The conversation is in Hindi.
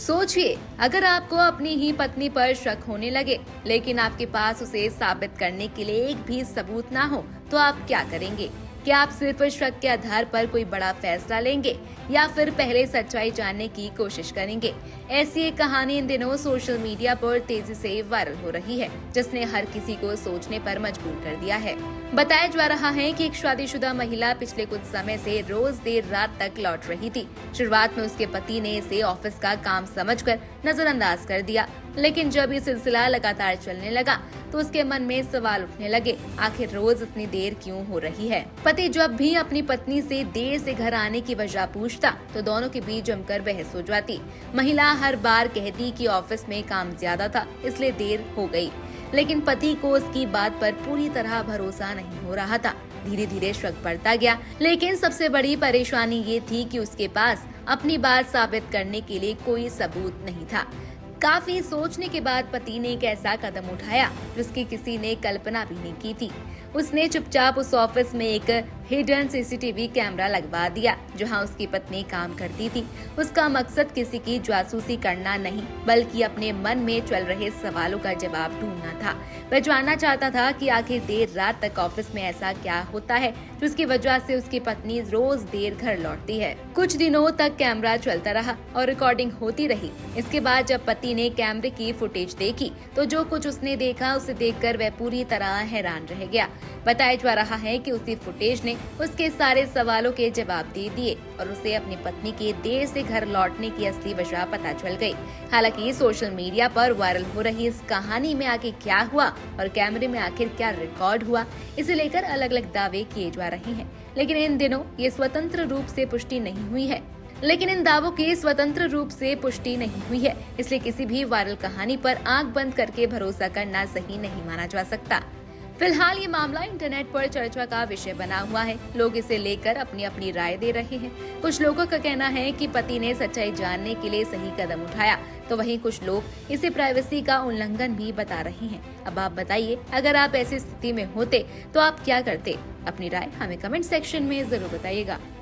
सोचिए, अगर आपको अपनी ही पत्नी पर शक होने लगे, लेकिन आपके पास उसे साबित करने के लिए एक भी सबूत ना हो, तो आप क्या करेंगे? क्या आप सिर्फ शक के आधार पर कोई बड़ा फैसला लेंगे या फिर पहले सच्चाई जानने की कोशिश करेंगे? ऐसी एक कहानी इन दिनों सोशल मीडिया पर तेजी से वायरल हो रही है, जिसने हर किसी को सोचने पर मजबूर कर दिया है। बताया जा रहा है कि एक शादीशुदा महिला पिछले कुछ समय से रोज देर रात तक लौट रही थी। शुरुआत में उसके पति ने इसे ऑफिस का काम समझकर नजरअंदाज कर दिया, लेकिन जब ये सिलसिला लगातार चलने लगा तो उसके मन में सवाल उठने लगे, आखिर रोज इतनी देर क्यों हो रही है? पति जब भी अपनी पत्नी से देर से घर आने की वजह पूछता तो दोनों के बीच जमकर बहस हो जाती। महिला हर बार कहती कि ऑफिस में काम ज्यादा था इसलिए देर हो गई, लेकिन पति को उसकी बात पर पूरी तरह भरोसा नहीं हो रहा था। धीरे धीरे शक बढ़ता गया, लेकिन सबसे बड़ी परेशानी ये थी कि उसके पास अपनी बात साबित करने के लिए कोई सबूत नहीं था। काफी सोचने के बाद पति ने एक ऐसा कदम उठाया जिसकी किसी ने कल्पना भी नहीं की थी। उसने चुपचाप उस ऑफिस में एक हिडन सीसीटीवी कैमरा लगवा दिया जहां उसकी पत्नी काम करती थी। उसका मकसद किसी की जासूसी करना नहीं, बल्कि अपने मन में चल रहे सवालों का जवाब ढूंढना था। वह जानना चाहता था कि आखिर देर रात तक ऑफिस में ऐसा क्या होता है जिसकी वजह से उसकी पत्नी रोज देर घर लौटती है। कुछ दिनों तक कैमरा चलता रहा और रिकॉर्डिंग होती रही। इसके बाद जब पति ने कैमरे की फुटेज देखी तो जो कुछ उसने देखा उसे देखकर वह पूरी तरह हैरान रह गया। बताया जा रहा है कि उसी फुटेज ने उसके सारे सवालों के जवाब दे दिए और उसे अपनी पत्नी के देर से घर लौटने की असली वजह पता चल गई। हालांकि सोशल मीडिया पर वायरल हो रही इस कहानी में आगे क्या हुआ और कैमरे में आखिर क्या रिकॉर्ड हुआ, इसे लेकर अलग अलग दावे किए जा रहे हैं, लेकिन इन दिनों ये स्वतंत्र रूप से पुष्टि नहीं हुई है। इन दावों की स्वतंत्र रूप से पुष्टि नहीं हुई है, इसलिए किसी भी वायरल कहानी पर आंख बंद करके भरोसा करना सही नहीं माना जा सकता। फिलहाल ये मामला इंटरनेट पर चर्चा का विषय बना हुआ है। लोग इसे लेकर अपनी अपनी राय दे रहे हैं। कुछ लोगों का कहना है कि पति ने सच्चाई जानने के लिए सही कदम उठाया, तो वहीं कुछ लोग इसे प्राइवेसी का उल्लंघन भी बता रहे हैं। अब आप बताइए, अगर आप ऐसी स्थिति में होते तो आप क्या करते? अपनी राय हमें कमेंट सेक्शन में जरूर बताइएगा।